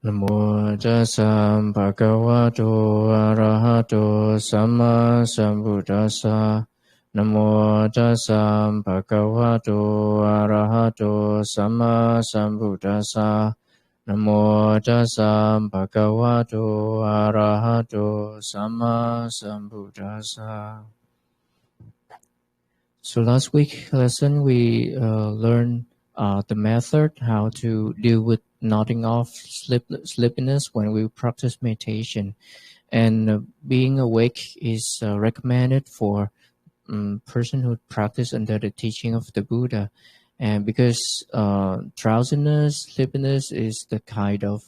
Namo tassa bhagavato arahato samma sambuddhassa. Namo tassa bhagavato arahato samma sambuddhassa. Namo tassa bhagavato arahato samma sambuddhassa. So last week lesson we learned the method how to deal with nodding off sleepiness when we practice meditation, and being awake is recommended for person who practice under the teaching of the Buddha, and because drowsiness, sleepiness is the kind of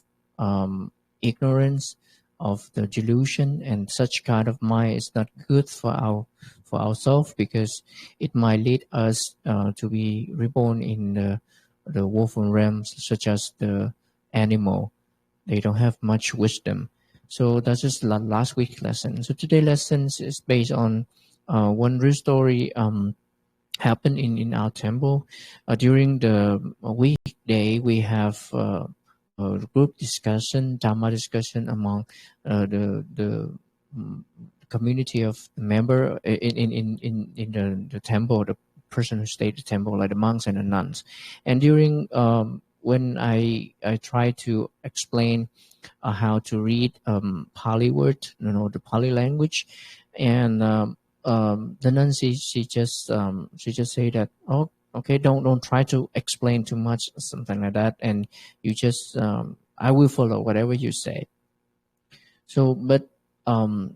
ignorance of the delusion, and such kind of mind is not good for ourselves, because it might lead us to be reborn in the woeful realms, such as the animal. They don't have much wisdom. So that's just last week's lesson. So today's lesson is based on one real story happened in our temple. During the weekday, we have a group discussion, Dharma discussion among the community of member in the temple, the person who stayed at the temple, like the monks and the nuns. And during when I try to explain how to read Pali word, the Pali language, and the nun she just say that, oh, okay, don't try to explain too much, something like that, and you just I will follow whatever you say. So, but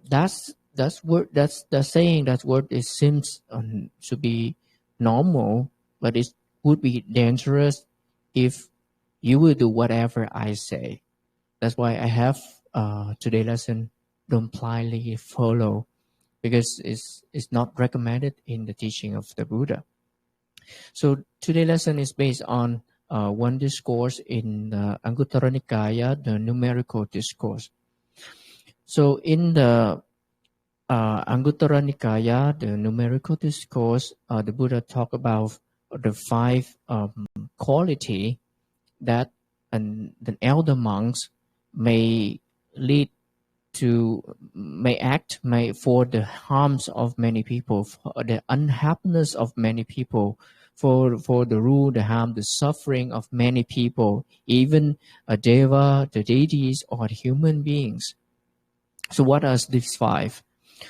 that's saying that word, it seems to be normal, but it would be dangerous if you will do whatever I say. That's why I have today's lesson, don't blindly follow, because it's not recommended in the teaching of the Buddha. So today's lesson is based on one discourse in the Anguttara Nikaya, the numerical discourse. So in the Anguttara Nikaya, the numerical discourse, the Buddha talked about the 5 quality that the elder monks may act for the harms of many people, for the unhappiness of many people, for the rule, the harm, the suffering of many people, even a deva, the deities, or human beings. So what are these 5?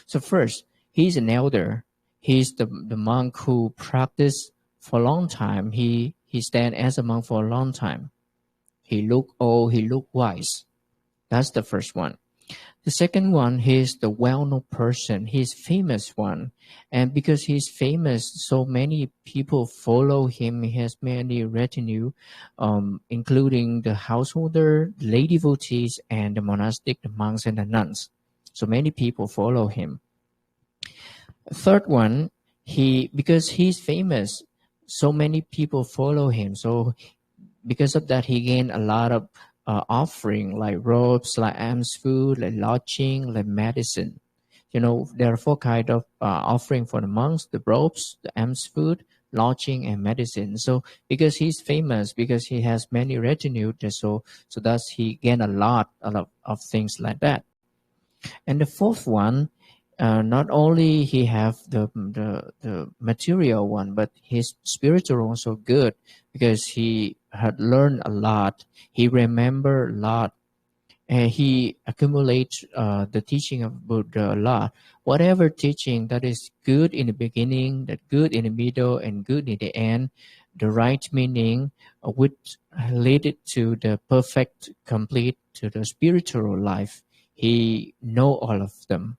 So first, he's an elder. He's the monk who practiced for a long time. He stand as a monk for a long time. He look old, he look wise. That's the first one. The second one, he's the well-known person. He's famous one. And because he's famous, so many people follow him. He has many retinue, including the householder, lay devotees, and the monastic, the monks and the nuns. So many people follow him. Third one, because he's famous, so many people follow him. So because of that, he gained a lot of offering, like robes, like alms food, like lodging, like medicine. There are 4 kind of offering for the monks: the robes, the alms food, lodging, and medicine. So because he's famous, because he has many retinue, so thus he gained a lot of things like that. And the fourth one, not only he have the material one, but his spiritual also good, because he had learned a lot. He remember a lot. And he accumulates the teaching of Buddha a lot. Whatever teaching that is good in the beginning, that good in the middle, and good in the end, the right meaning would lead it to the perfect, complete, to the spiritual life. He know all of them.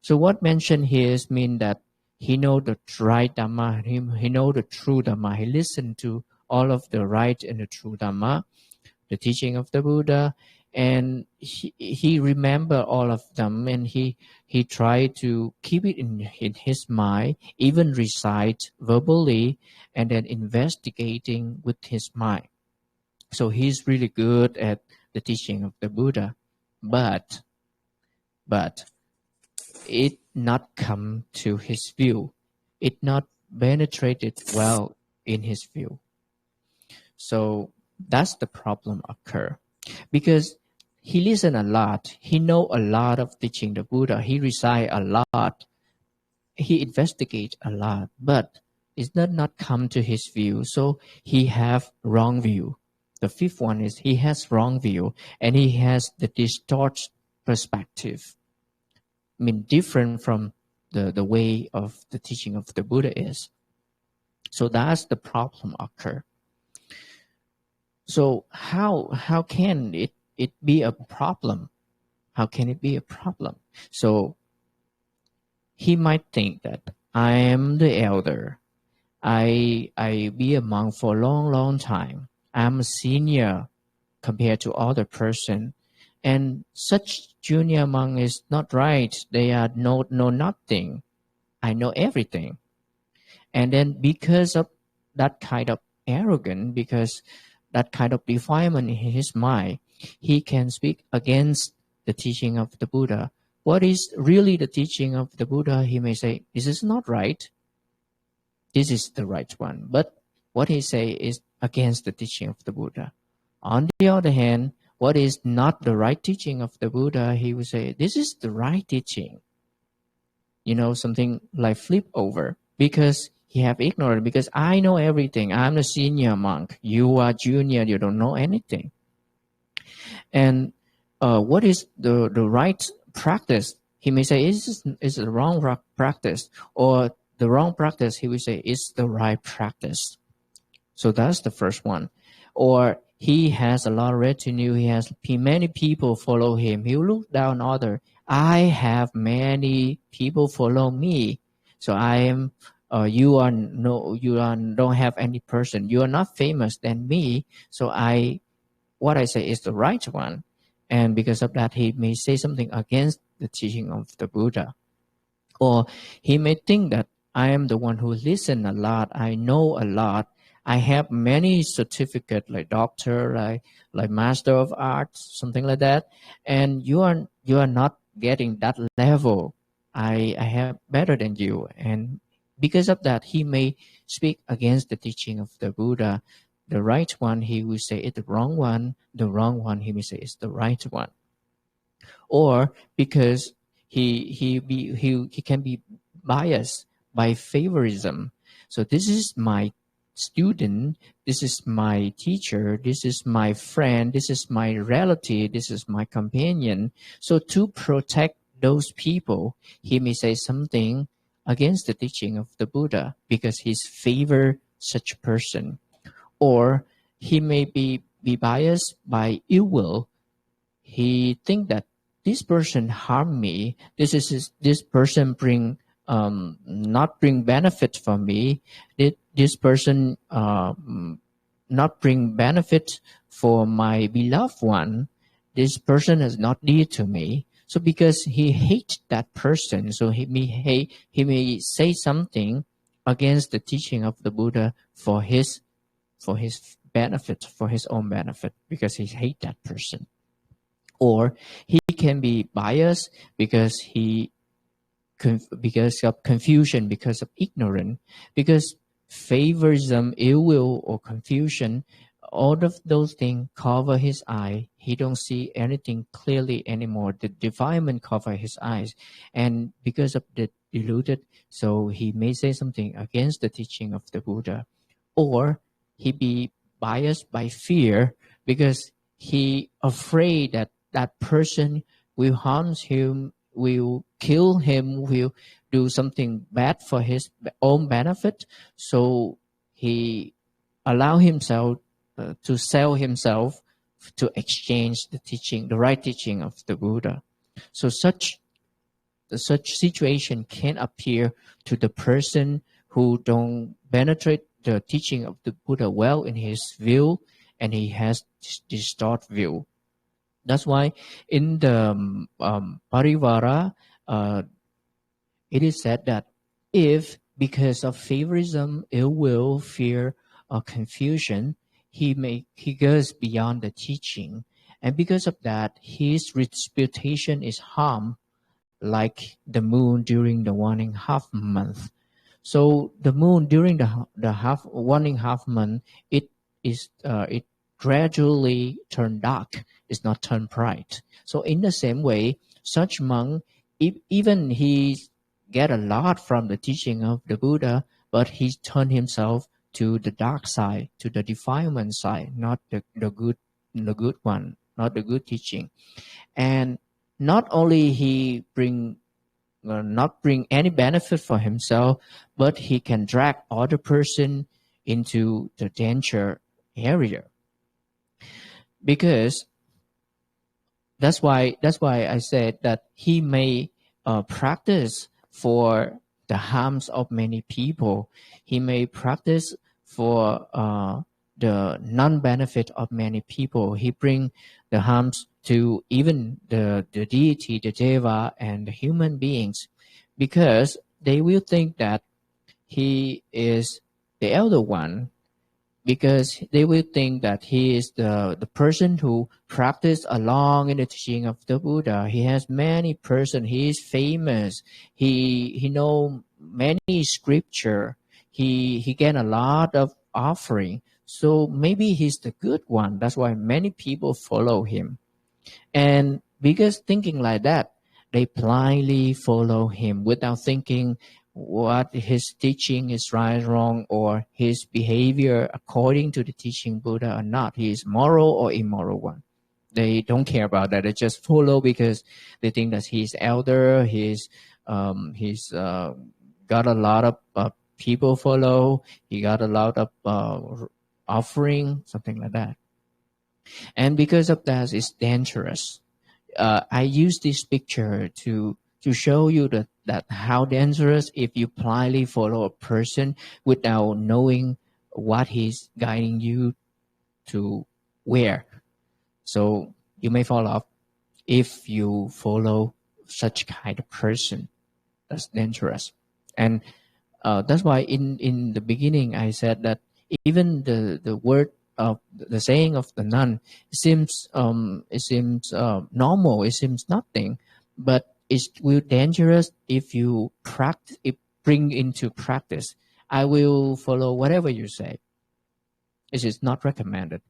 So what mentioned here is mean that he know the right Dhamma, he know the true Dhamma. He listened to all of the right and the true Dhamma, the teaching of the Buddha, and he remember all of them, and he tried to keep it in his mind, even recite verbally, and then investigating with his mind. So he's really good at the teaching of the Buddha, but it not come to his view. It not penetrated well in his view. So that's the problem occur. Because he listened a lot. He know a lot of teaching the Buddha. He recite a lot. He investigate a lot, but it does not come to his view. So he have wrong view. The fifth one is he has wrong view, and he has the distorted perspective. I mean, different from the way of the teaching of the Buddha is. So that's the problem occur. So how can it be a problem? How can it be a problem? So he might think that I am the elder. I be a monk for a long time. I'm a senior compared to other person, and such junior monk is not right. They are know nothing. I know everything. And then because of that kind of arrogance, because that kind of defilement in his mind, he can speak against the teaching of the Buddha. What is really the teaching of the Buddha? He may say, this is not right. This is the right one. But what he say is against the teaching of the Buddha. On the other hand, what is not the right teaching of the Buddha, he will say, this is the right teaching. Something like flip over. Because he have ignorance, because I know everything. I'm the senior monk. You are junior. You don't know anything. And what is the right practice? He may say it's the wrong practice, or the wrong practice. He will say it's the right practice. So that's the first one. Or he has a lot of retinue. He has many people follow him. He will look down on others. I have many people follow me. So I am. You don't have any person. You are not famous than me. So what I say is the right one. And because of that, he may say something against the teaching of the Buddha. Or he may think that I am the one who listen a lot. I know a lot. I have many certificates like doctor, like master of arts, something like that. And you are not getting that level. I have better than you. And because of that, he may speak against the teaching of the Buddha. The right one, he will say it's the wrong one. The wrong one, he may say it's the right one. Or because he can be biased by favorism. So this is my student, this is my teacher, this is my friend, this is my relative, this is my companion. So to protect those people, he may say something against the teaching of the Buddha because he favor such person. Or he may be biased by ill will. He think that this person harm me. This person not bring benefit for me. This person not bring benefit for my beloved one. This person is not dear to me. So because he hates that person, so he may say something against the teaching of the Buddha for his benefit, for his own benefit, because he hates that person. Or he can be biased because of confusion, because of ignorance, because favorism, ill will, or confusion, all of those things cover his eye. He don't see anything clearly anymore. The defilement cover his eyes, and because of the deluded, so he may say something against the teaching of the Buddha. Or he be biased by fear because he afraid that that person will harm him, will kill him, will do something bad for his own benefit. So he allow himself to sell himself to exchange the right teaching of the Buddha. So such situation can appear to the person who don't penetrate the teaching of the Buddha well in his view, and he has distorted view. That's why in the Parivara, it is said that if because of favorism, ill will, fear, or confusion, he goes beyond the teaching, and because of that, his reputation is harmed, like the moon during the waning half month. So the moon during the waning half month, it gradually turn dark, it's not turn bright. So in the same way, such monk, even he get a lot from the teaching of the Buddha, but he turned himself to the dark side, to the defilement side, not the good one, not the good teaching. And not only he not bring any benefit for himself, but he can drag other person into the danger area. Because that's why I said that he may practice for the harms of many people. He may practice for the non-benefit of many people. He bring the harms to even the deity, the deva, and the human beings, because they will think that he is the elder one, because they will think that he is the person who practiced along in the teaching of the Buddha. He has many person. He is famous. He know many scripture. He get a lot of offering. So maybe he's the good one. That's why many people follow him. And because thinking like that, they blindly follow him without thinking what his teaching is right, wrong, or his behavior according to the teaching Buddha or not. He is moral or immoral one. They don't care about that. They just follow because they think that he's elder. He's got a lot of people follow. He got a lot of offering, something like that. And because of that, it's dangerous. I use this picture to show you that how dangerous if you blindly follow a person without knowing what he's guiding you to where. So you may fall off if you follow such kind of person. That's dangerous. And that's why in the beginning I said that even the word of the saying of the nun seems normal, it seems nothing, but it's will dangerous if you practice, if bring into practice. I will follow whatever you say. It is not recommended,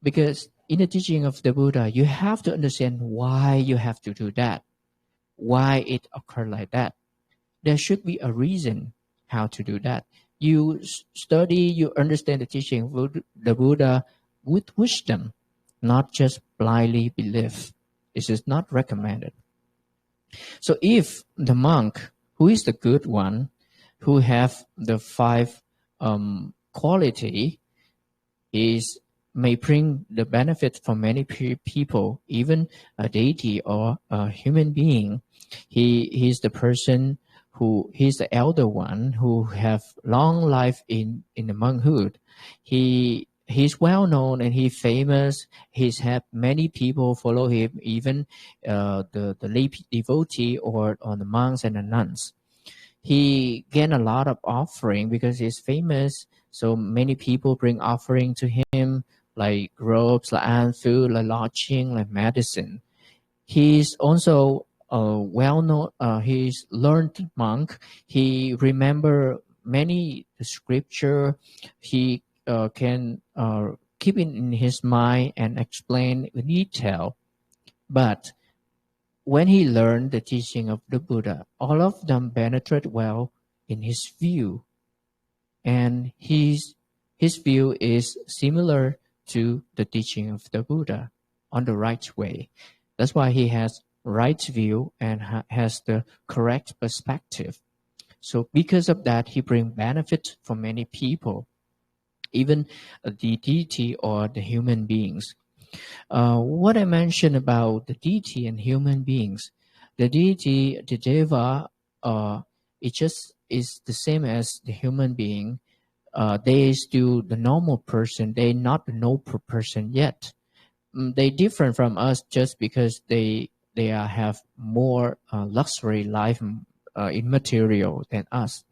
because in the teaching of the Buddha, you have to understand why you have to do that, why it occurred like that. There should be a reason how to do that. You study, you understand the teaching of the Buddha with wisdom, not just blindly believe. This is not recommended. So if the monk, who is the good one, who have the five quality, may bring the benefit for many people, even a deity or a human being. He's the person he's the elder one who have long life in the monkhood. He's well known and he's famous. He's had many people follow him, even the lay devotee or the monks and the nuns. He gained a lot of offering because he's famous. So many people bring offering to him, like robes, like food, like lodging, like medicine. He's also well-known, he's learned monk. He remember many scripture. He can keep it in his mind and explain in detail. But when he learned the teaching of the Buddha, all of them penetrate well in his view. And his view is similar to the teaching of the Buddha on the right way. That's why he has right view and has the correct perspective. So because of that, he brings benefit for many people, even the deity or the human beings. What I mentioned about the deity and human beings, the deity, the deva, it just is the same as the human being. They still the normal person. They're not the noble person yet. They different from us just because they have more luxury life in material than us,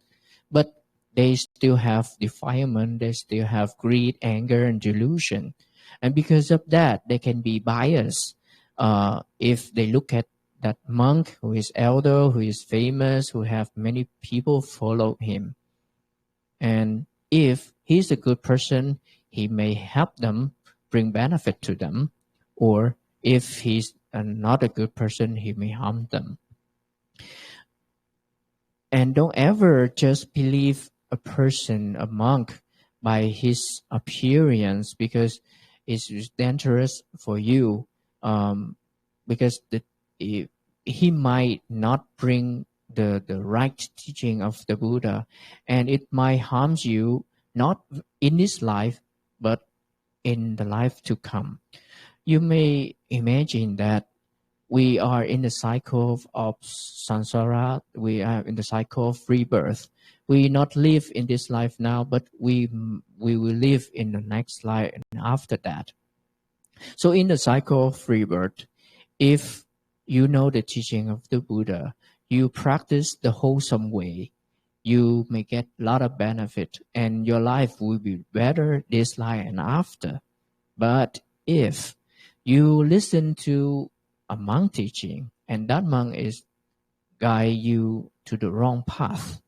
but they still have defilement. They still have greed, anger, and delusion, and because of that, they can be biased. If they look at that monk who is elder, who is famous, who have many people follow him, and if he's a good person, he may help them bring benefit to them, or if he's not a good person, he may harm them. And don't ever just believe a person, a monk, by his appearance, because it's dangerous for you. Because he might not bring the right teaching of the Buddha, and it might harm you not in this life, but in the life to come. You may imagine that we are in the cycle of samsara. We are in the cycle of rebirth. We not live in this life now, but we will live in the next life and after that. So in the cycle of rebirth, if you know the teaching of the Buddha, you practice the wholesome way, you may get a lot of benefit, and your life will be better this life and after. But if you listen to a monk teaching, and that monk is guide you to the wrong path,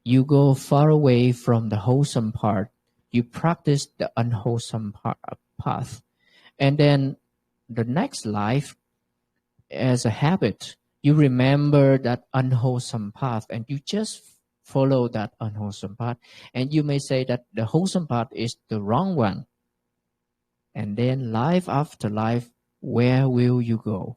you go far away from the wholesome part, you practice the unwholesome path, and then the next life, as a habit, you remember that unwholesome path, and you just follow that unwholesome path, and you may say that the wholesome path is the wrong one. And then life after life, where will you go?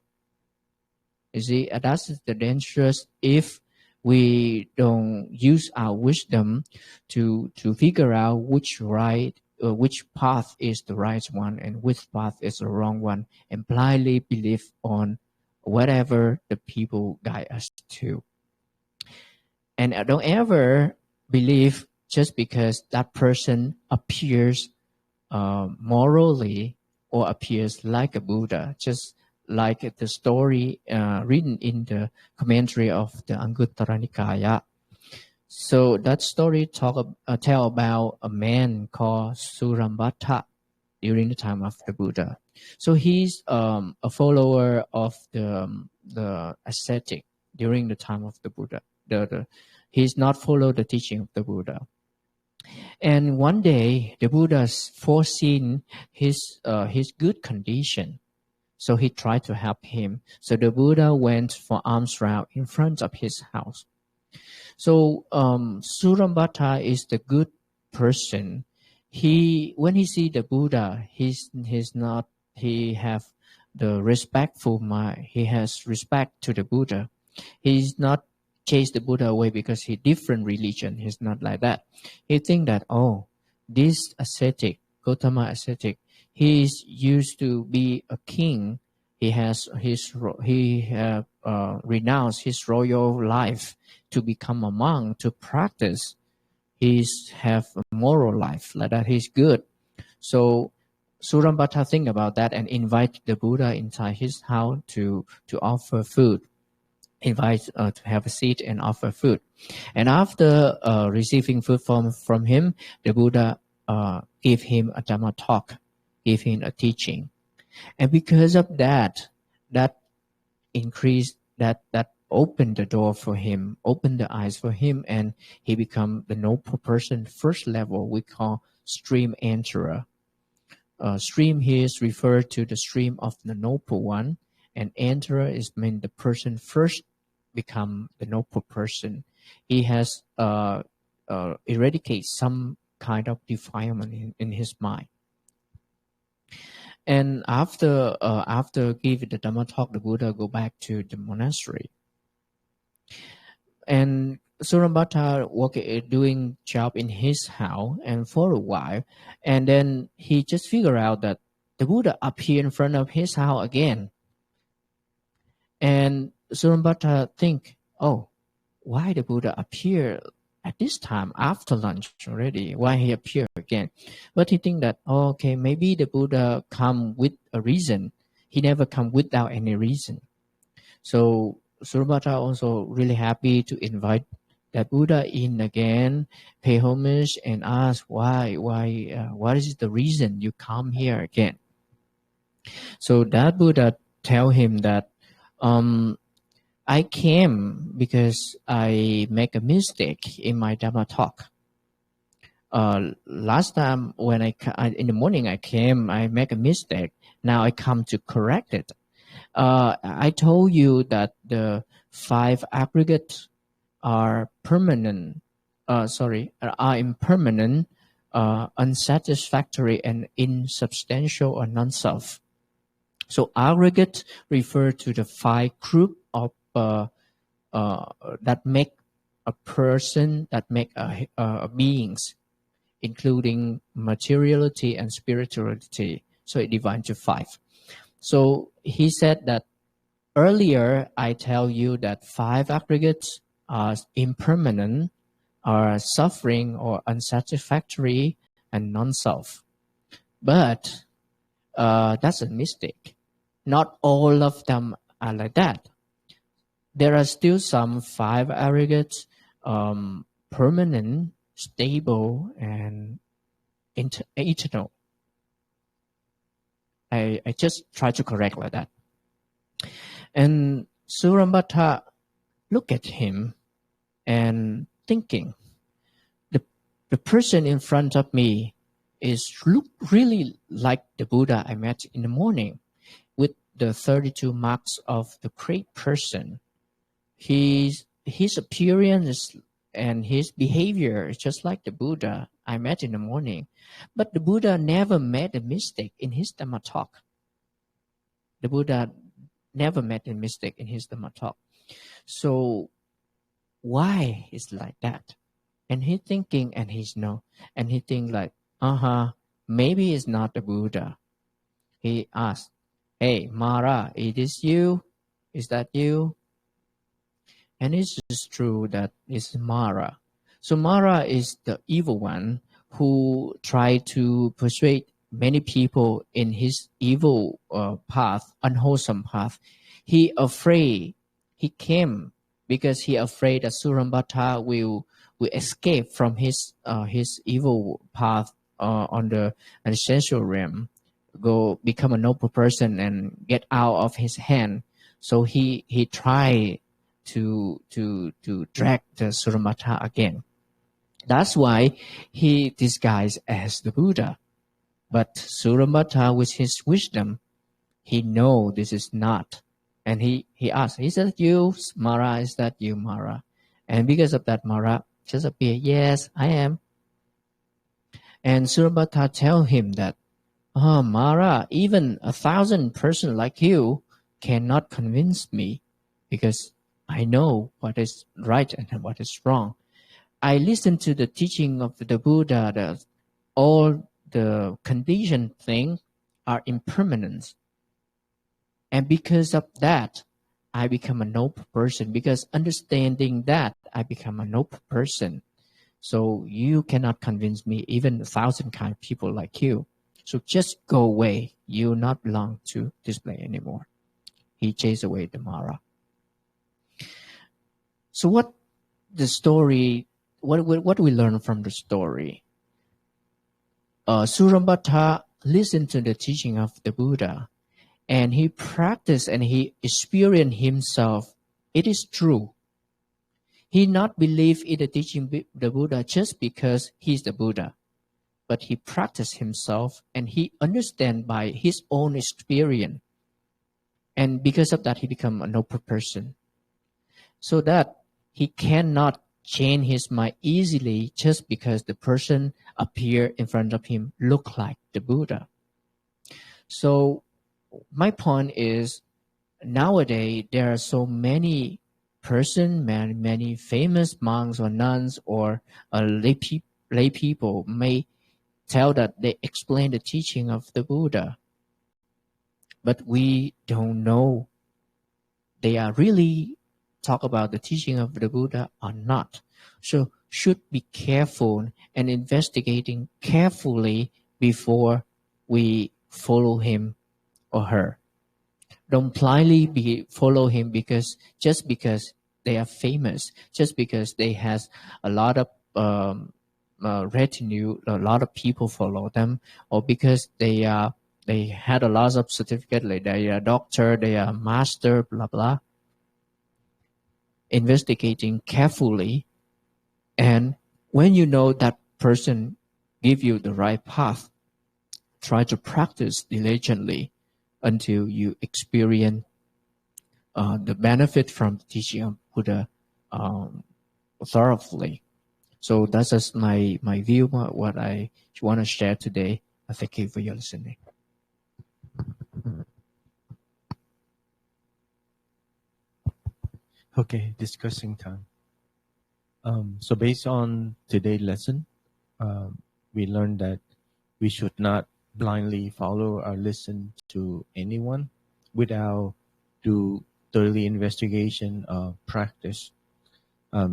You see, that's the dangerous if we don't use our wisdom to figure out which path is the right one and which path is the wrong one, and blindly believe on whatever the people guide us to. And don't ever believe just because that person appears morally or appears like a Buddha, just like the story written in the commentary of the Anguttara Nikaya. So that story tell about a man called Surambhatta during the time of the Buddha. So he's a follower of the ascetic during the time of the Buddha. He's not follow the teaching of the Buddha. And one day, the Buddha foreseen his good condition, so he tried to help him. So the Buddha went for alms round in front of his house. So Surambhatta is the good person. When he see the Buddha, he have the respectful mind. He has respect to the Buddha. He's not chase the Buddha away because he different religion. He's not like that. He think that, oh, this ascetic, Gautama ascetic, he is used to be a king. He renounced his royal life to become a monk, to practice. Have a moral life like that. He's good. So Surambhatta think about that and invite the Buddha inside his house to offer food. Invite to have a seat and offer food. And after receiving food from him, the Buddha gave him a Dhamma talk, gave him a teaching. And because of that increased, that opened the door for him, opened the eyes for him, and he become the noble person. First level we call stream enterer. Stream here is referred to the stream of the noble one, and enterer is mean the person first become the noble person. He has eradicate some kind of defilement in his mind. And after giving the Dhamma talk, the Buddha go back to the monastery. And Surambhatta doing job in his house and for a while, and then he just figure out that the Buddha appear in front of his house again. And Surambhatta think, oh, why the Buddha appear at this time after lunch already? Why he appear again? But he think that, oh, okay, maybe the Buddha come with a reason. He never come without any reason. So Surambhatta also really happy to invite that Buddha in again, pay homage and ask why, what is the reason you come here again? So that Buddha tell him that, I came because I make a mistake in my Dhamma talk. Last time when in the morning I came, I make a mistake. Now I come to correct it. I told you that the five aggregates are permanent, are impermanent, unsatisfactory, and insubstantial or non-self. So aggregate refer to the five group of that make a person, that make beings, including materiality and spirituality. So it divides to five. So he said that earlier I tell you that five aggregates are impermanent, are suffering or unsatisfactory and non-self. But that's a mistake. Not all of them are like that. There are still some five aggregates, permanent, stable, and eternal. I just try to correct like that. And Surambata looked at him and thinking, the person in front of me look really like the Buddha I met in the morning with the 32 marks of the great person. His appearance and his behavior is just like the Buddha I met in the morning. But the Buddha never made a mistake in his Dhamma talk. The Buddha never made a mistake in his Dhamma talk. So why is like that? And he thinking, and he think like, maybe it's not the Buddha. He asked, hey, Mara, is this you? Is that you? And it's just true that it's Mara. So Mara is the evil one who tried to persuade many people in his evil path, unwholesome path. He came because he afraid that Surambata will escape from his evil path on the ancestral realm, go become a noble person and get out of his hand. So he tried to drag the Surambata again. That's why he disguised as the Buddha. But Surambata, with his wisdom, he know this is not. And he asked, is that you, Mara? Is that you, Mara? And because of that, Mara just appeared, yes, I am. And Surambata tell him that, Mara, even 1,000 person like you cannot convince me because I know what is right and what is wrong. I listen to the teaching of the Buddha that all the conditioned things are impermanent. And because of that, I become a noble person. Because understanding that, I become a noble person. So you cannot convince me, even 1,000 kind of people like you. So just go away. You not belong to this place anymore. He chased away the Mara. So what the story? What do we learn from the story? Surambata listened to the teaching of the Buddha, and he practiced and he experienced himself. It is true. He not believe in the teaching of the Buddha just because he's the Buddha, but he practiced himself and he understand by his own experience. And because of that, he become a noble person. So that he cannot change his mind easily just because the person appear in front of him look like the Buddha. So my point is, nowadays there are so many many famous monks or nuns or lay people may tell that they explain the teaching of the Buddha, but we don't know they are really talk about the teaching of the Buddha or not. So should be careful and investigating carefully before we follow him or her. Don't blindly follow him just because they are famous, just because they has a lot of retinue, a lot of people follow them, or because they had a lot of certificate, like they are doctor, they are master, blah blah. Investigating carefully, and when you know that person give you the right path. Try to practice diligently until you experience the benefit from the teaching of Buddha thoroughly. So that's just my view, what I want to share today. Thank you for your listening. Okay, discussing time. So based on today's lesson, we learned that we should not blindly follow or listen to anyone without do thoroughly investigation or practice.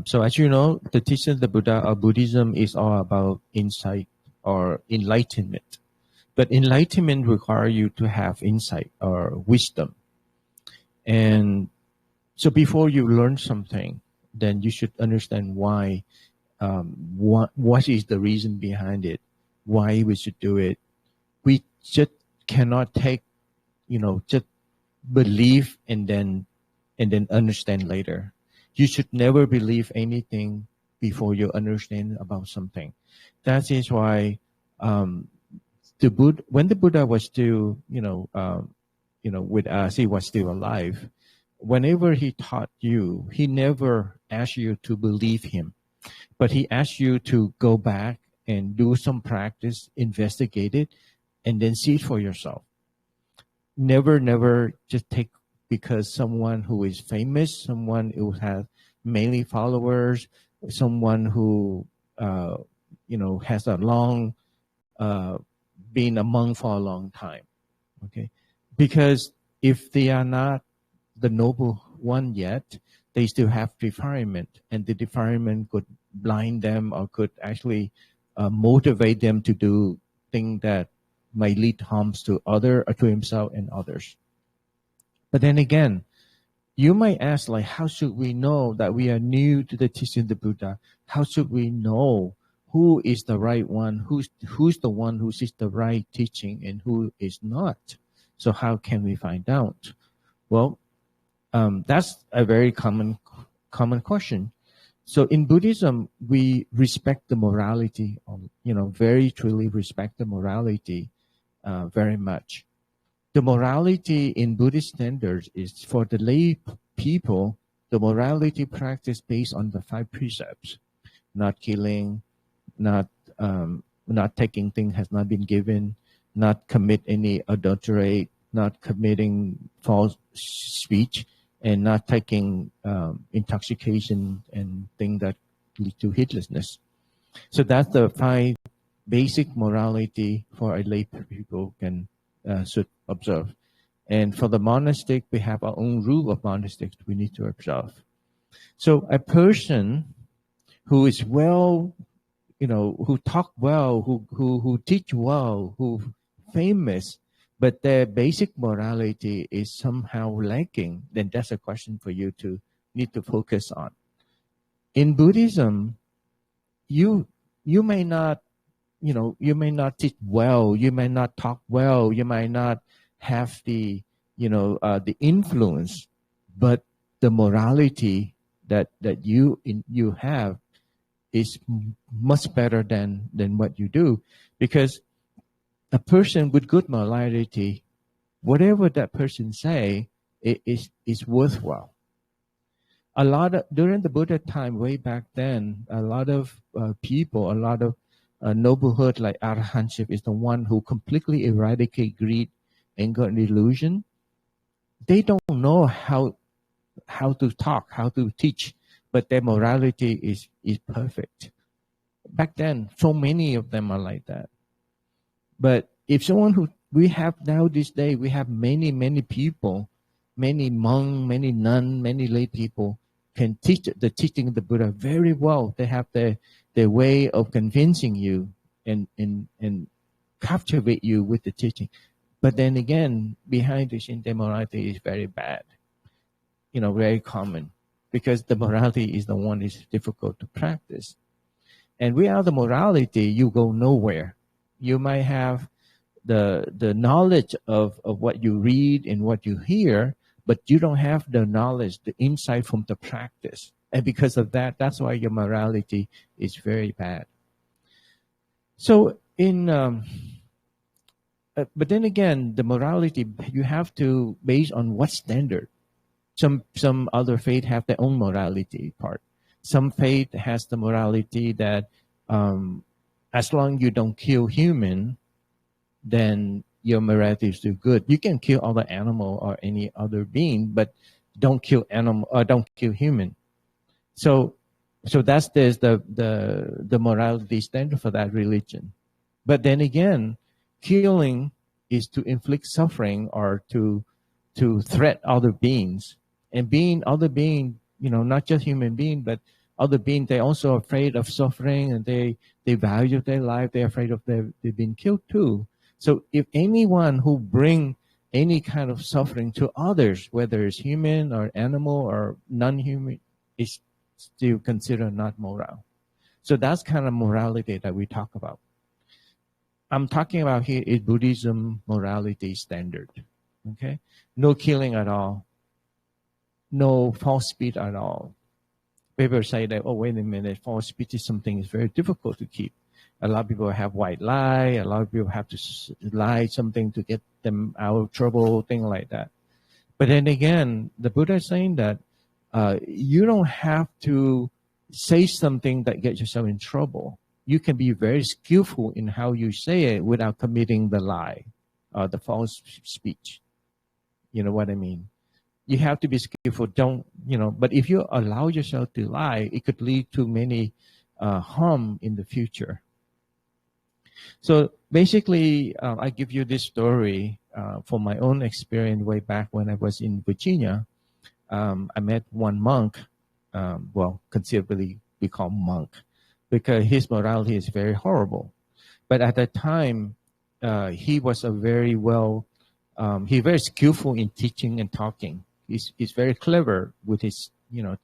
So as you know, the teaching of the Buddha or Buddhism is all about insight or enlightenment. But enlightenment requires you to have insight or wisdom. And so before you learn something, then you should understand why, what is the reason behind it, why we should do it. We just cannot take, just believe and then understand later. You should never believe anything before you understand about something. That is why when the Buddha was still, with us, he was still alive. Whenever he taught you, he never asked you to believe him, but he asked you to go back and do some practice, investigate it, and then see it for yourself. Never just take because someone who is famous, someone who has many followers, someone who has a long been a monk for a long time. Okay, because if they are not the noble one yet, they still have defilement, and the defilement could blind them or could actually motivate them to do things that might lead harms to to himself and others. But then again, you might ask, like, how should we know that we are new to the teaching of the Buddha? How should we know who is the right one, who's the one who sees the right teaching and who is not? So how can we find out? Well, that's a very common question. So in Buddhism, we respect the morality, very truly respect the morality very much. The morality in Buddhist standards is for the lay people, the morality practice based on the 5 precepts: not killing, not taking things has not been given, not commit any adultery, not committing false speech, and not taking intoxication and things that lead to heedlessness. So that's the 5 basic morality for a lay people should observe. And for the monastic, we have our own rule of monastics we need to observe. So a person who is well, who talk well, who teach well, who famous, but their basic morality is somehow lacking, then that's a question for you to need to focus on. In Buddhism, you may not, you may not teach well, you may not talk well, you might not have the, the influence, but the morality that you have is much better than what you do, because a person with good morality, whatever that person say, is worthwhile. During the Buddha time, way back then, a lot of people, a lot of noblehood like arahantship is the one who completely eradicate greed, anger, and illusion. They don't know how to talk, how to teach, but their morality is perfect. Back then, so many of them are like that. But if someone who we have now this day, we have many people, many monks, many nuns, many lay people can teach the teaching of the Buddha very well. They have their way of convincing you and captivate you with the teaching. But then again, behind the scenes, their morality is very bad. Very common, because the morality is the one is difficult to practice. And without the morality, you go nowhere. You might have the knowledge of what you read and what you hear, but you don't have the knowledge, the insight from the practice. And because of that, that's why your morality is very bad. So but then again, the morality you have to base on what standard. Some other faith have their own morality part. Some faith has the morality that as long you don't kill human, then your morality is still good. You can kill other animal or any other being, but don't kill animal or don't kill human. So that's the morality standard for that religion. But then again, killing is to inflict suffering or to threat other beings. And being other being, not just human being, but other beings, they're also afraid of suffering, and they value their life. They're afraid of they've been killed too. So if anyone who bring any kind of suffering to others, whether it's human or animal or non-human, is still considered not moral. So that's kind of morality that we talk about. I'm talking about here is Buddhism morality standard. Okay, no killing at all, no false speech at all. People say that, oh, wait a minute, false speech is something is very difficult to keep. A lot of people have white lie. A lot of people have to lie something to get them out of trouble, things like that. But then again, the Buddha is saying that you don't have to say something that gets yourself in trouble. You can be very skillful in how you say it without committing the lie, the false speech. You know what I mean? You have to be skillful. But if you allow yourself to lie, it could lead to many harm in the future. So basically, I give you this story from my own experience way back when I was in Virginia. I met one monk, considerably we call monk, because his morality is very horrible. But at that time, he was he's very skillful in teaching and talking. He's very clever with his,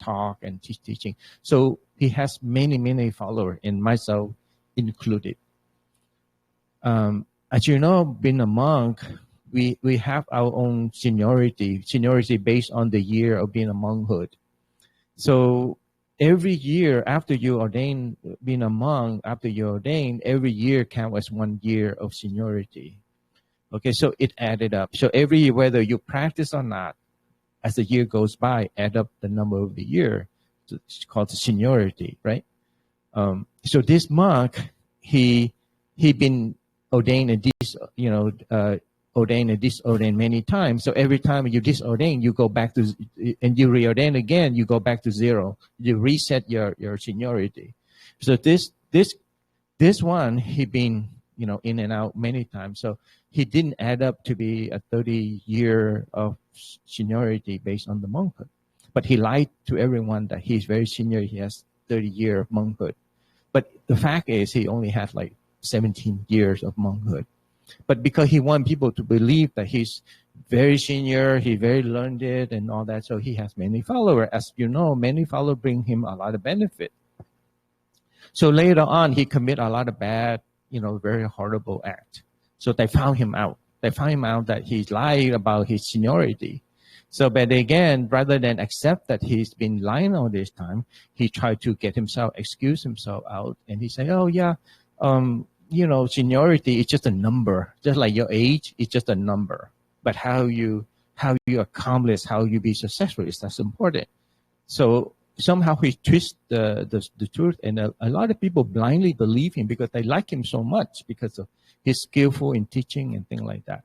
talk and teaching. So he has many, many followers, and myself included. As you know, being a monk, we have our own seniority based on the year of being a monkhood. So every year after you ordain, being a monk, after you ordain, every year counts as 1 year of seniority. Okay, so it added up. So every year, whether you practice or not, as the year goes by, add up the number of the year. It's called the seniority, right? So this monk, he been ordained and ordained and disordained many times. So every time you disordain, you go back to, and you reordain again, you go back to zero. You reset your seniority. So this one, he been, in and out many times. So he didn't add up to be a 30-year of seniority based on the monkhood. But he lied to everyone that he's very senior. He has 30 years of monkhood. But the fact is, he only had like 17 years of monkhood. But because he wanted people to believe that he's very senior, he very learned it and all that, so he has many followers. As you know, many followers bring him a lot of benefit. So later on, he commit a lot of bad, very horrible act. So they found him out. They found him out that he's lied about his seniority. So, but again, rather than accept that he's been lying all this time, he tried to excuse himself out, and he said, "Oh yeah, seniority is just a number, just like your age is just a number. But how you accomplish, how you be successful is that's important." So somehow he twists the truth, and a lot of people blindly believe him because they like him so much because of his skillful in teaching and things like that.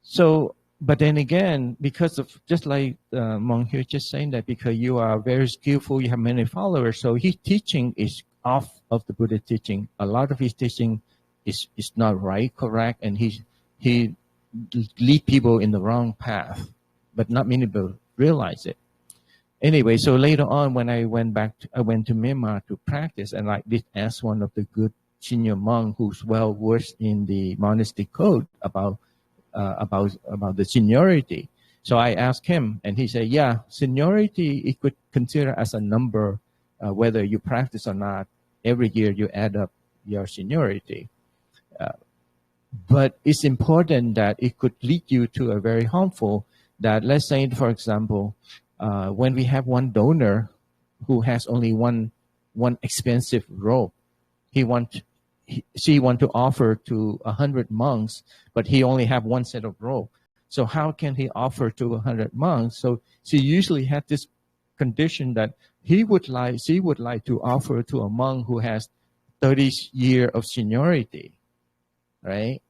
So, but then again, because of, just like Monk here just saying that, because you are very skillful, you have many followers, so his teaching is off of the Buddha teaching. A lot of his teaching is not right, correct, and he lead people in the wrong path, but not many people realize it. Anyway, so later on, when I went to Myanmar to practice, and I did ask one of the good senior monk who's well versed in the monastic code about the seniority. So I asked him, and he said, yeah, seniority, it could consider as a number, whether you practice or not. Every year you add up your seniority. But it's important that it could lead you to a very harmful, that let's say, for example, when we have one donor who has only one expensive robe, he wants she want to offer to 100 monks, but he only have one set of robe. So how can he offer to 100 monks? So she usually had this condition that she would like to offer to a monk who has 30 years of seniority, right?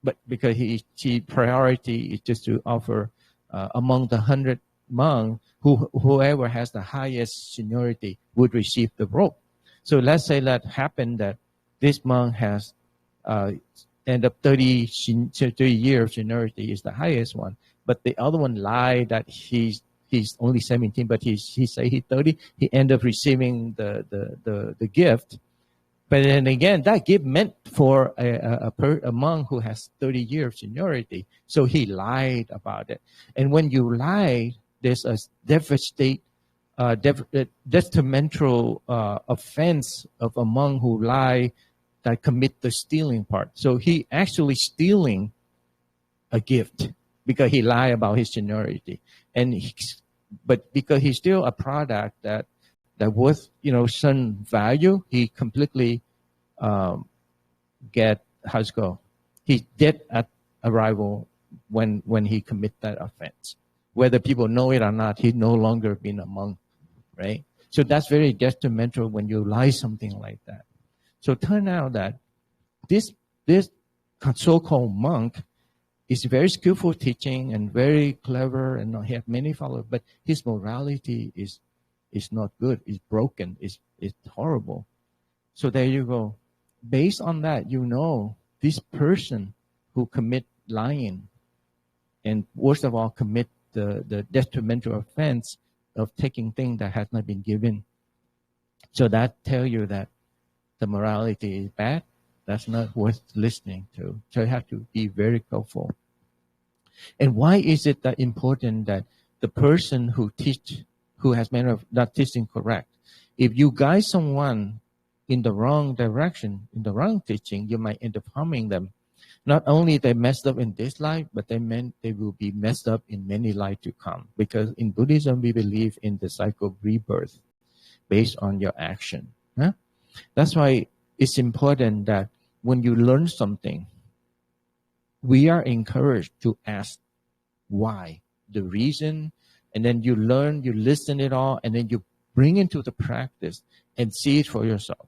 But because she priority is just to offer among the 100 monks, whoever has the highest seniority would receive the robe. So let's say that happened that this monk has end up 30 years of seniority is the highest one, but the other one lied that he's only 17, but he say he's 30. He end up receiving the gift. But then again, that gift meant for a monk who has 30 years of seniority. So he lied about it. And when you lie, there's a detrimental offense of a monk who lie that commit the stealing part. So he actually stealing a gift because he lied about his seniority. But because he's still a product that worth, some value, he completely get, how's it go? He's dead at arrival when he commit that offense. Whether people know it or not, he no longer been a monk, right? So that's very detrimental when you lie something like that. So turn out that this so-called monk is very skillful teaching and very clever, and he have many followers, but his morality is not good. It's broken. It's horrible. So there you go. Based on that, this person who commit lying, and worst of all, commit the detrimental offense of taking things that has not been given. So that tell you that the morality is bad. That's not worth listening to. So you have to be very careful. And why is it that important that the person who has manner of not teaching correct? If you guide someone in the wrong direction, in the wrong teaching, you might end up harming them. Not only they messed up in this life, but they will be messed up in many lives to come. Because in Buddhism, we believe in the cycle of rebirth based on your action. Huh? That's why it's important that when you learn something, we are encouraged to ask why, the reason, and then you learn, you listen it all, and then you bring into the practice and see it for yourself.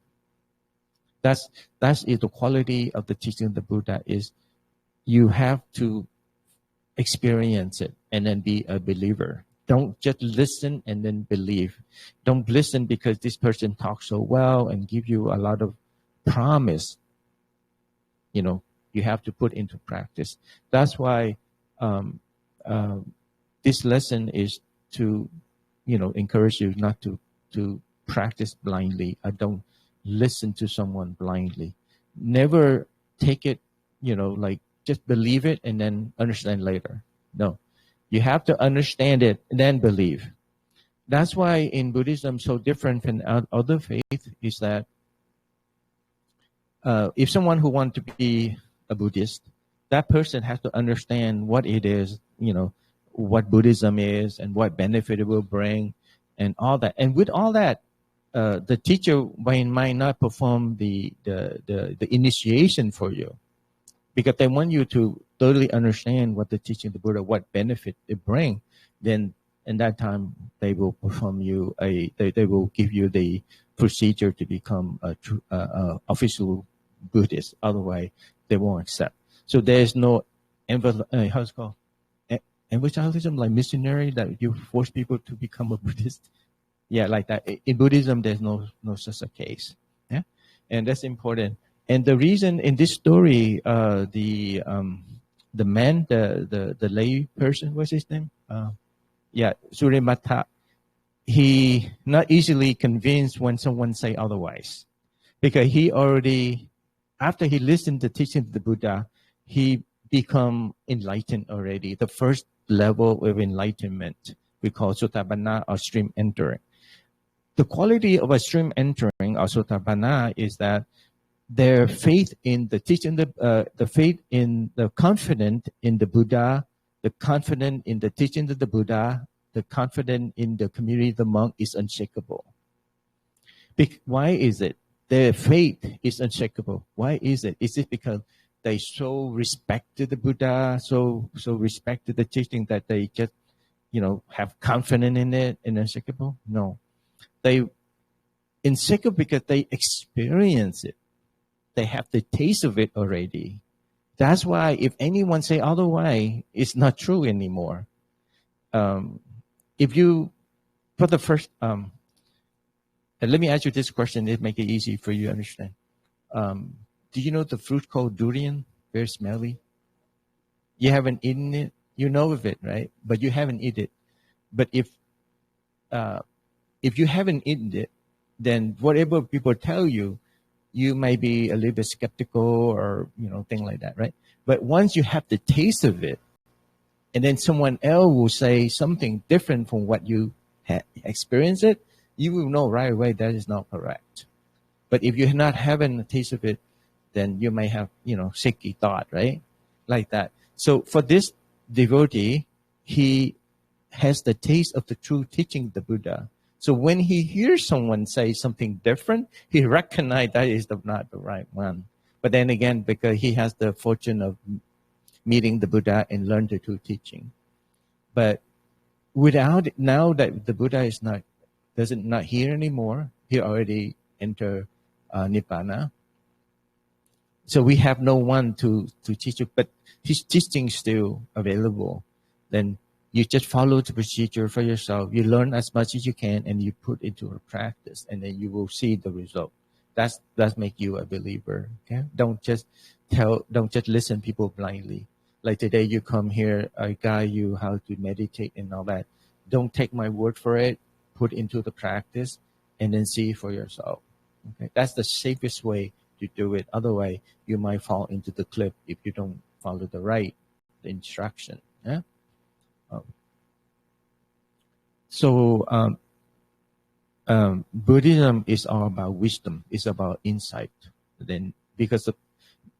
That's the quality of the teaching of the Buddha is you have to experience it and then be a believer. Don't just listen and then believe. Don't listen because this person talks so well and give you a lot of promise. You have to put into practice. That's why this lesson is to, encourage you not to practice blindly. I don't listen to someone blindly. Never take it, like just believe it and then understand later. No. You have to understand it and then believe. That's why in Buddhism, so different from other faiths is that if someone who wants to be a Buddhist, that person has to understand what it is, what Buddhism is and what benefit it will bring and all that. And with all that, the teacher might not perform the initiation for you because they want you to totally understand what the teaching of the Buddha, what benefit it bring. Then in that time, they will perform you they will give you the procedure to become a official Buddhist. Otherwise, they won't accept. So there's no how's it called? Evangelism, like missionary, that you force people to become a Buddhist. Yeah, like that. In Buddhism, there's no such a case. Yeah, and that's important. And the reason in this story, the man, the lay person, what's his name? Surimata. He not easily convinced when someone say otherwise, because he already, after he listened to the teaching of the Buddha, he become enlightened already. The first level of enlightenment we call Sotabana or stream entering. The quality of a stream entering or Sotabana is that their faith in the teaching, the faith in the confident in the Buddha, the confident in the teaching of the Buddha, the confident in the community of the monk is unshakable. Why is it? their faith is unshakable. Why is it? Is it because they so respected the Buddha, so respected the teaching that they just, have confidence in it and unshakable? No. They unshakable because they experience it. They have the taste of it already. That's why if anyone say otherwise, it's not true anymore. If you, for the first, and let me ask you this question, it make it easy for you to understand. Do you know the fruit called durian? Very smelly. You haven't eaten it. You know of it, right? But you haven't eaten it. But if you haven't eaten it, then whatever people tell you, you may be a little bit skeptical or, thing like that, right? But once you have the taste of it, and then someone else will say something different from what you experienced it, you will know right away that is not correct. But if you're not having a taste of it, then you may have, shaky thought, right? Like that. So for this devotee, he has the taste of the true teaching of the Buddha. So when he hears someone say something different, he recognizes that is not the right one. But then again, because he has the fortune of meeting the Buddha and learn the true teaching. But without it, now that the Buddha is not here anymore, he already entered Nibbana. So we have no one to teach you, but his teaching is still available. Then you just follow the procedure for yourself. You learn as much as you can, and you put into a practice, and then you will see the result. That's make you a believer. Okay, don't just listen people blindly. Like today, you come here, I guide you how to meditate and all that. Don't take my word for it. Put into the practice, and then see for yourself. Okay, that's the safest way to do it. Otherwise, you might fall into the cliff if you don't follow the instruction. Yeah. So Buddhism is all about wisdom. It's about insight. Then, because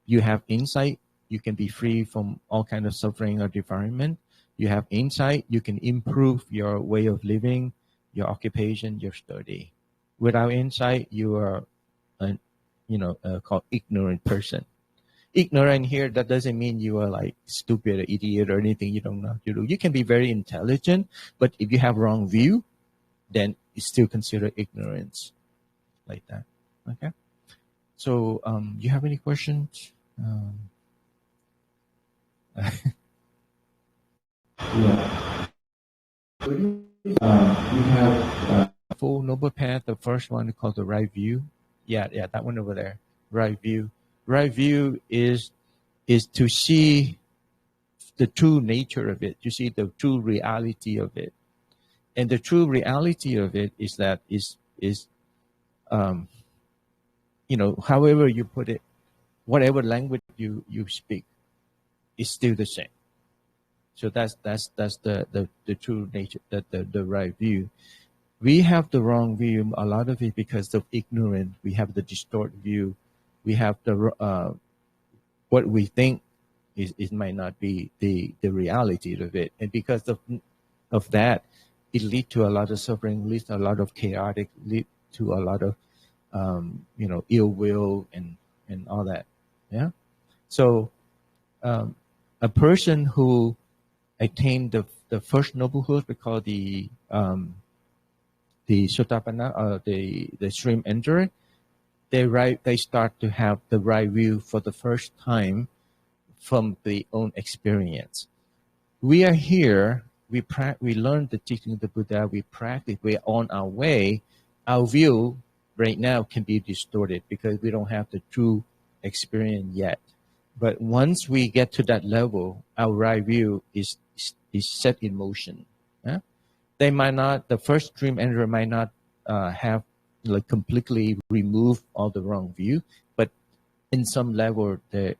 you have insight, you can be free from all kind of suffering or defilement. You have insight, you can improve your way of living, your occupation, your study. Without insight, you are called ignorant person. Ignorant here, that doesn't mean you are like stupid or idiot or anything you don't know how to do. You can be very intelligent, but if you have wrong view, then it's still considered ignorance. Like that. Okay. So you have any questions? Yeah. We have Four Noble Path. The first one called the right view. Yeah, that one over there. Right view. Right view is to see the true nature of it. You see the true reality of it, and the true reality of it is that however you put it, whatever language you speak, is still the same. So that's the true nature, the right view. We have the wrong view, a lot of it because of ignorance. We have the distorted view. We have the what we think is might not be the reality of it, and because of that, it leads to a lot of suffering, leads to a lot of chaotic, lead to a lot of ill will and all that. Yeah. So a person who attained the first noblehood, we call the Sotapanna, or the stream enterer, they start to have the right view for the first time from their own experience. We are here, we learn the teaching of the Buddha, we practice, we're on our way. Our view right now can be distorted because we don't have the true experience yet. But once we get to that level, our right view is set in motion. Yeah? They might not, the first dream enterer might not have like completely remove all the wrong view, but in some level the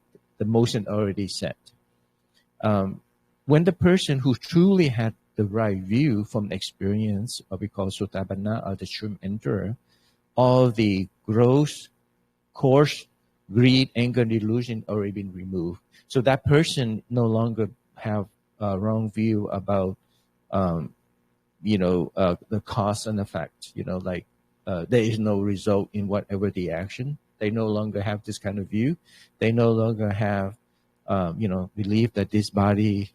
motion already set. When the person who truly had the right view from experience, what we call Sotapanna or the stream enterer, all the gross, coarse, greed, anger, delusion already been removed. So that person no longer have a wrong view about the cause and effect. Like there is no result in whatever the action. They no longer have this kind of view. They no longer have, believe that this body,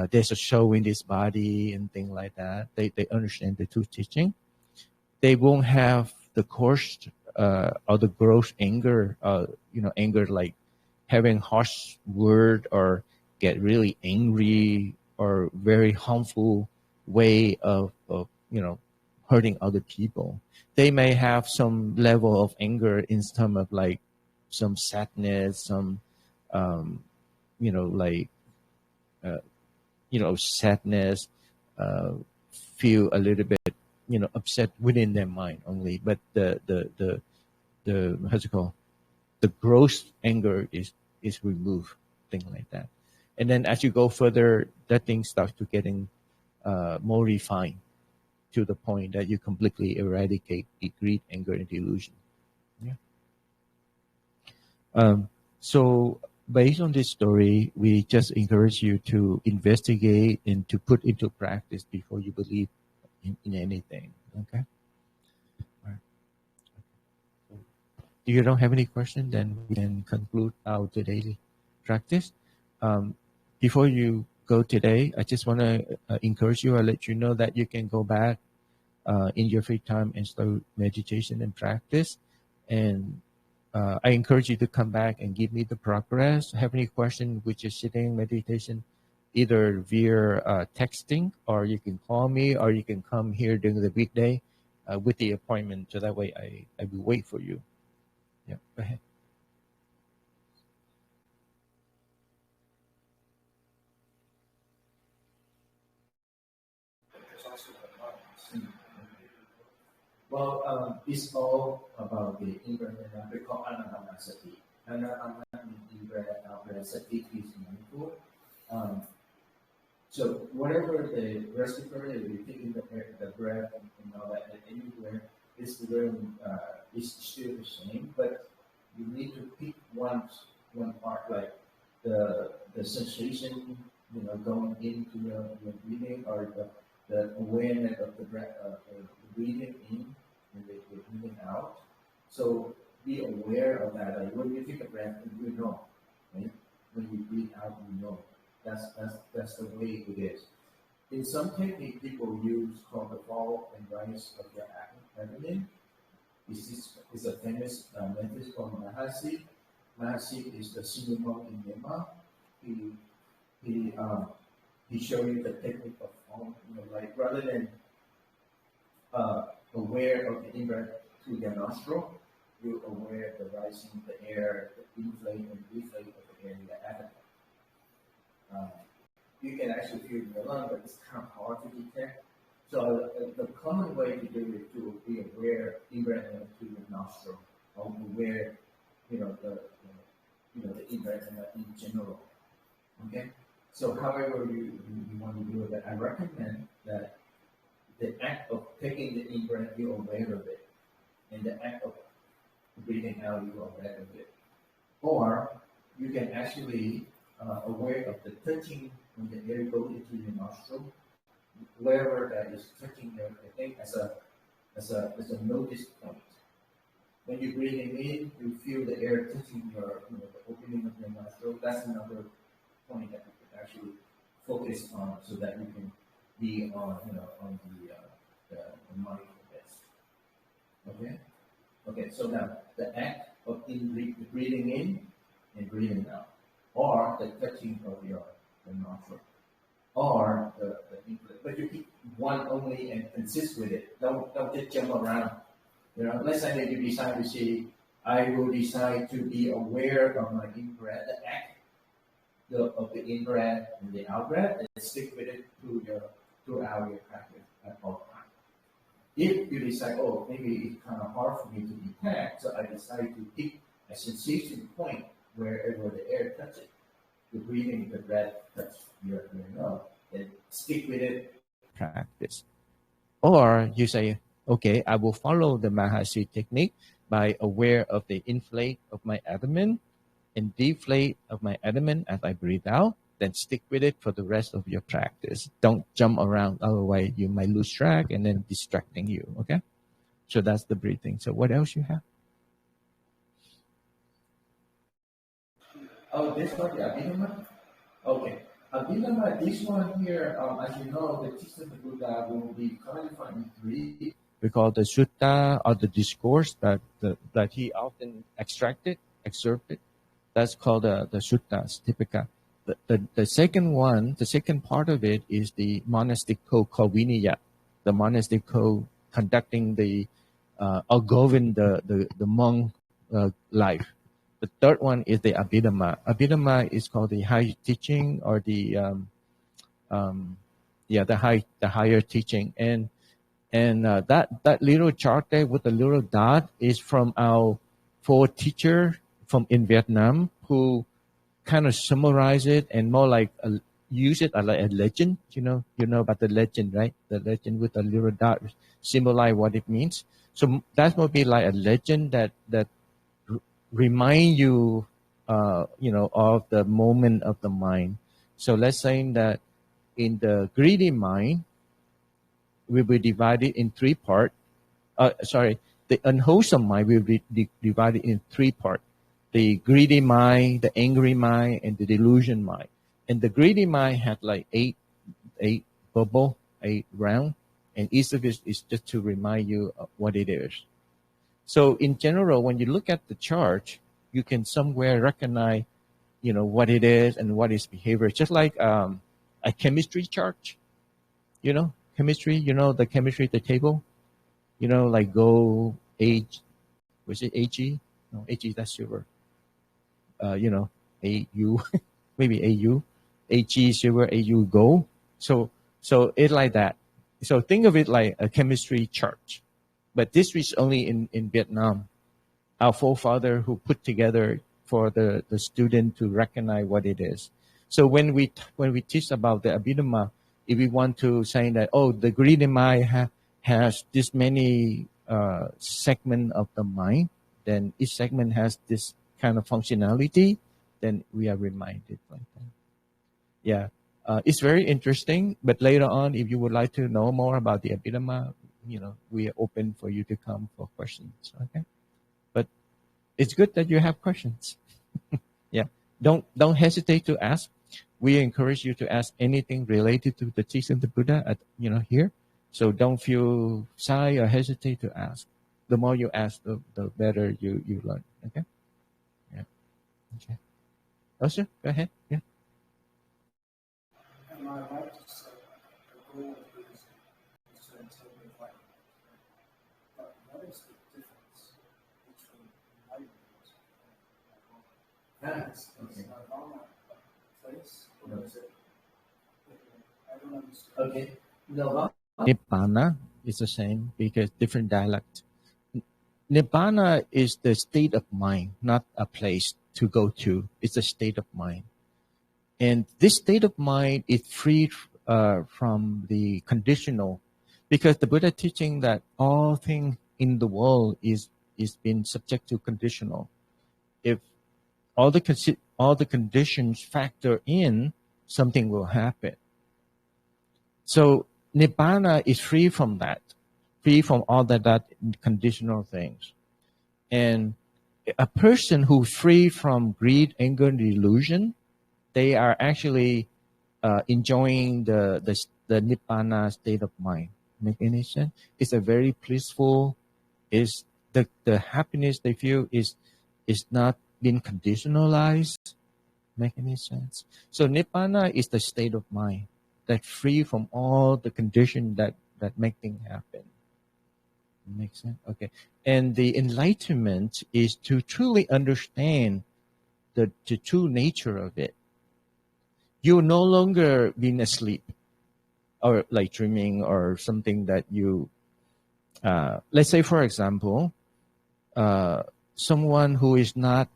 there's a show in this body and things like that. They understand the true teaching. They won't have the coarse or the gross anger, anger like having harsh word or get really angry or very harmful way of hurting other people. They may have some level of anger in terms of like some sadness, some sadness, feel a little bit upset within their mind only. But the how's it called? The gross anger is removed, things like that. And then as you go further, that thing starts to getting more refined to the point that you completely eradicate the greed, anger, and delusion. Yeah. So based on this story, we just encourage you to investigate and to put into practice before you believe in anything. Okay. All right. If you don't have any question, then we can conclude our daily practice. Before you go today, I just want to encourage you or let you know that you can go back in your free time and start meditation and practice. And I encourage you to come back and give me the progress. Have any question which is sitting meditation, either via texting, or you can call me, or you can come here during the weekday with the appointment. So that way I will wait for you. Yeah, go ahead. Well, it's all about the in-breath we call anapanasati. Anapana means in-breath, out-breath, sati is mindful. So whatever the respiratory, we take in the breath and all that, anywhere, it's still the same, but you need to pick one part, like the sensation, going into your breathing, or the awareness of the breath, the breathing in and the breathing out. So be aware of that. Like when you take a breath, you know, right? When you breathe out, you know. That's the way it is. In some technique, people use called the fall and rise of the abdomen. This is a famous method from Mahasi. Mahasi is the senior monk in Myanmar. He showed you the technique of like rather than aware of the in-breath through their nostril, you're aware of the rising of the air, the inflate and deflate of the air in the abdomen. You can actually feel in the lung, but it's kind of hard to detect. So the common way to do it to be aware in-breath through the nostril, or aware, the in-breath in general. Okay. So however you want to do it, I recommend that the act of taking the in-breath, you're aware of it, and the act of breathing out, you're aware of it. Or you can actually aware of the touching when the air goes into your nostril, wherever that is touching your thing as a notice point. When you're breathing in, you feel the air touching your the opening of your nostril. That's another point that you can actually focus on, so that you can be on on the mindfulness. Okay. Okay. So now the act of breathing in and breathing out, or the touching of the nostril, or the but you keep one only and consist with it. Don't just jump around. Let's say that you decide to say, I will decide to be aware of my in-breath, the act of the in-breath and the out-breath, and stick with it throughout your practice at all times. If you decide, maybe it's kind of hard for me to detect, so I decide to pick a sensation point wherever the air touches, the breathing, the breath touch your nose, and stick with it. Practice. Or you say, okay, I will follow the Mahasi technique by aware of the inflate of my abdomen and deflate of my abdomen as I breathe out. Then stick with it for the rest of your practice. Don't jump around, otherwise you might lose track and then distracting you. Okay. So that's the breathing. So what else you have? Oh, this one, the Abhidhamma? Okay. Abhidhamma, this one here, as you know, the teaching of the Buddha will be clarified in three. We call the sutta or the discourse that he often excerpted. That's called the suttas, tipika. The second one, the second part of it is the monastic code called Vinaya, the monastic code conducting the or govern the monk life. The third one is the Abhidhamma. Abhidhamma is called the high teaching or the higher teaching. And that little chart there with the little dot is from our four teacher from in Vietnam who kind of summarize it and more like use it as like a legend. You know about the legend, right? The legend with the little dot symbolize what it means. So that would be like a legend that remind you, of the moment of the mind. So let's say that in the greedy mind, we will divide it in three parts. The unwholesome mind will be divided in three parts. The greedy mind, the angry mind, and the delusion mind. And the greedy mind had like eight bubble, 8 round, and each of it is just to remind you of what it is. So in general, when you look at the chart, you can somewhere recognize, what it is and what is behavior. Just like a chemistry chart, chemistry, the chemistry, the table, like gold, age, was it AG? No, AG, that's silver. AU, maybe AU, AG, silver, AU, gold. So it's like that. So think of it like a chemistry chart. But this is only in Vietnam. Our forefather who put together for the student to recognize what it is. So when we teach about the Abhidhamma, if we want to say that, the greedy mind has this many segment of the mind, then each segment has this kind of functionality, then we are reminded like that. Yeah. It's very interesting, but later on, if you would like to know more about the Abhidhamma, we are open for you to come for questions. Okay. But it's good that you have questions. Yeah. Don't hesitate to ask. We encourage you to ask anything related to the teaching of the Buddha here. So don't feel shy or hesitate to ask. The more you ask, the better you learn. Okay. Yeah. Okay. Also, go ahead. Yeah. And I like to say the goal of Buddhism is to attain enlightenment. But what is the difference between enlightenment and nirvana? Is nirvana a place or is it? I don't understand. Okay. Nibbana is the same because different dialect. Nibbana is the state of mind, not a place to go to. It's a state of mind. And this state of mind is free from the conditional, because the Buddha teaching that all things in the world is been subject to conditional. If all the conditions factor in, something will happen. So Nibbana is free from that, free from all that conditional things. And a person who's free from greed, anger, and delusion, they are actually enjoying the Nibbana state of mind. Make any sense? It's a very blissful. Is the happiness they feel is not being conditionalized. Make any sense? So Nibbana is the state of mind that's free from all the conditions that make things happen. Makes sense? Okay. And the enlightenment is to truly understand the true nature of it. You're no longer being asleep or like dreaming or something that you, let's say, for example, someone who is not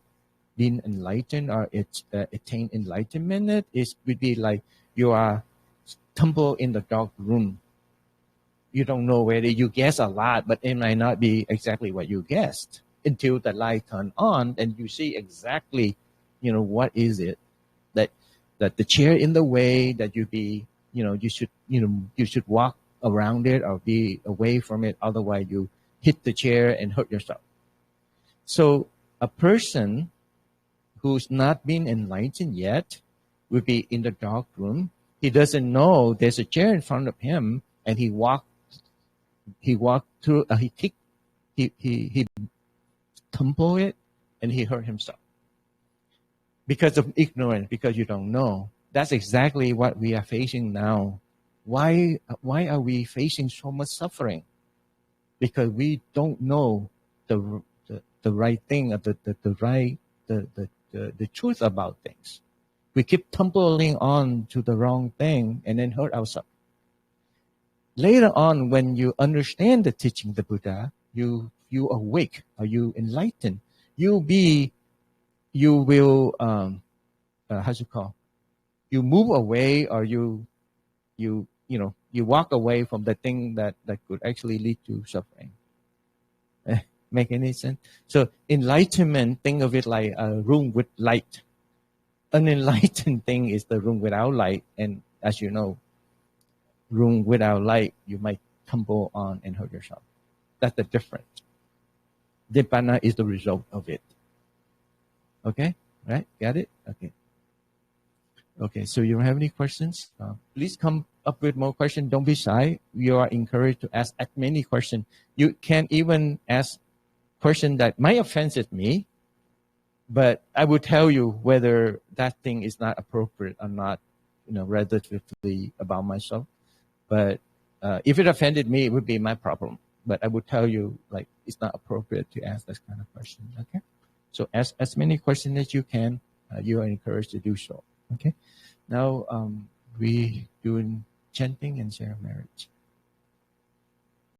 being enlightened or attain enlightenment, would be like you are tumble in the dark room. You don't know whether you guess a lot, but it might not be exactly what you guessed until the light turn on and you see exactly, what is it that the chair in the way that you should walk around it or be away from it. Otherwise you hit the chair and hurt yourself. So a person who's not been enlightened yet will be in the dark room. He doesn't know there's a chair in front of him, and he walked through. He tumbled it, and he hurt himself because of ignorance, because you don't know. That's exactly what we are facing now. Why are we facing so much suffering? Because we don't know the right thing, the truth about things. We keep tumbling on to the wrong thing and then hurt ourselves. Later on, when you understand the teaching of the Buddha, you awake, or you enlighten. You will you move away, or you walk away from the thing that could actually lead to suffering. Make any sense? So enlightenment, think of it like a room with light. Unenlightened thing is the room without light, and as you know, room without light, you might tumble on and hurt yourself. That's the difference. Nibbana is the result of it. Okay? Right? Got it? Okay. Okay, so you don't have any questions? Please come up with more questions. Don't be shy. You are encouraged to ask as many questions. You can even ask questions that might offend me, but I will tell you whether that thing is not appropriate or not, relatively about myself. But if it offended me, it would be my problem. But I would tell you, like, it's not appropriate to ask this kind of question. Okay? So ask as many questions as you can. You are encouraged to do so. Okay? Now we doing chanting and share marriage.